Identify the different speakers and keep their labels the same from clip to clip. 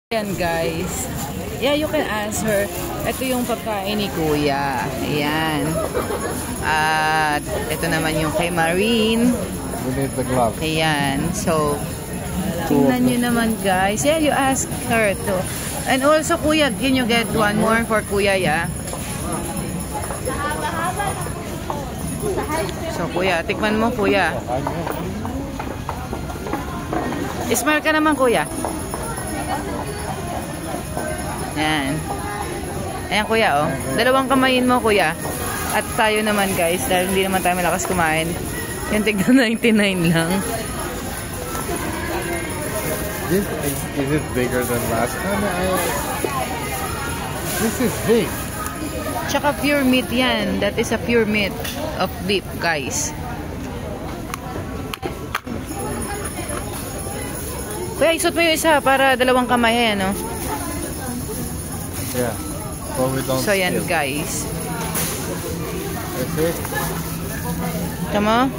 Speaker 1: Ayan guys, yeah, you can ask her. Ito yung pagkain ni Kuya. Ayan. At ito naman yung kay Marine.
Speaker 2: We need the glove.
Speaker 1: Ayan. So, tingnan nyo naman guys. Yeah, you ask her to. And also Kuya, can you get one more for Kuya, yeah? So Kuya, tikman mo Kuya. Smile ka naman Kuya. Yan. Ayan Kuya, oh. Dalawang kamayin mo Kuya. At tayo naman guys, dahil hindi naman tayo malakas kumain. Yung tigna 99 lang.
Speaker 2: Is it bigger than last time? This is big.
Speaker 1: Tsaka pure meat yan. That is a pure meat of beef guys. Kuya, isot mo yung isa para dalawang kamay. Ayan, oh.
Speaker 2: Yeah. So we don't
Speaker 1: So yan
Speaker 2: steal.
Speaker 1: guys.
Speaker 2: That's it.
Speaker 1: Come on.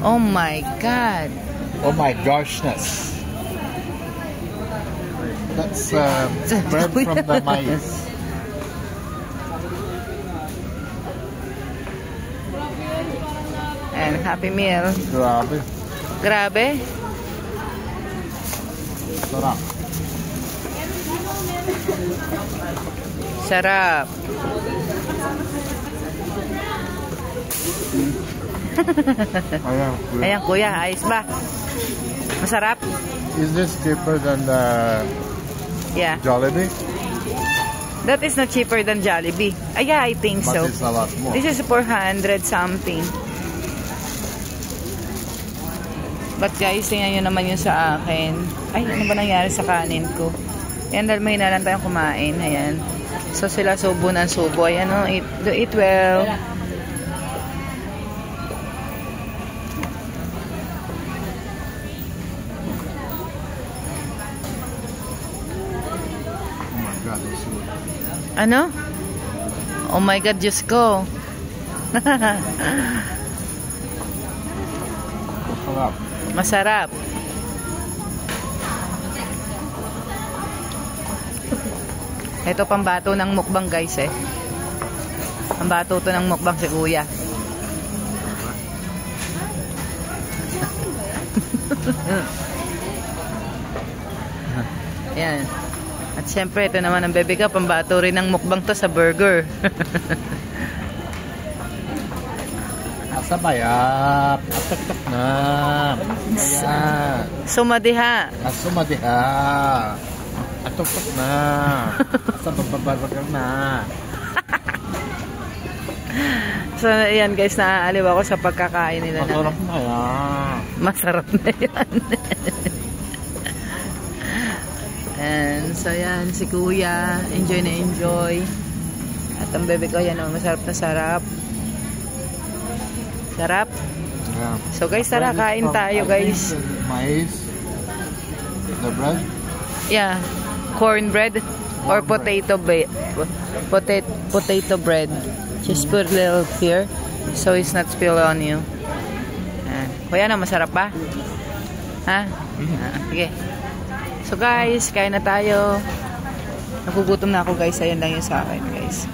Speaker 1: Oh my God.
Speaker 2: Oh my goshness. That's bread from the maize.
Speaker 1: And Happy Meal.
Speaker 2: Grabe.
Speaker 1: Grabe.
Speaker 2: Sarap.
Speaker 1: Sarap.
Speaker 2: Ayan.
Speaker 1: Ayan Kuya, ayos ba? Masarap?
Speaker 2: Is this cheaper than the
Speaker 1: Yeah.
Speaker 2: Jollibee?
Speaker 1: That is not cheaper than Jollibee. Yeah, I think
Speaker 2: But
Speaker 1: so.
Speaker 2: it's a lot more.
Speaker 1: This is 400 something. But guys, tingnan nyo naman yung sa akin. Ay, ano ba nangyari sa kanin ko? Ayan, dahil may nalang tayong kumain. Ayan. So, sila subo ng subo. Ayan, oh, eat well.
Speaker 2: Oh my God, it's good.
Speaker 1: Ano? Oh my God, Diyos ko.
Speaker 2: Sarap.
Speaker 1: Masarap. Ito pambato ng mukbang guys eh. Pambato to ng mukbang si Kuya. Yan. At syempre ito naman ang bebe ka, pambato rin ng mukbang to sa burger.
Speaker 2: Asa bayap. Atak-tak na. Ayan.
Speaker 1: Sumadiha.
Speaker 2: Asumadiha. Atak-tak na. Asa bababagal na.
Speaker 1: So ayan guys, naaaliw ako sa pagkakain nila.
Speaker 2: Masarap na yan.
Speaker 1: Masarap na yan. And so yan, si Kuya, enjoy na enjoy. At ang bebe ko, yan, oh, masarap na sarap. Sarap.
Speaker 2: Yeah.
Speaker 1: So guys, tara, kain tayo guys.
Speaker 2: Mais. The bread.
Speaker 1: Yeah, cornbread or potato bread. Potato bread. Just put a little here so it's not spill on you. Kuya na, masarap ba? Ha? Sige. So guys, kain na tayo. Nagugutom na ako guys. Ayan lang yung sa akin guys.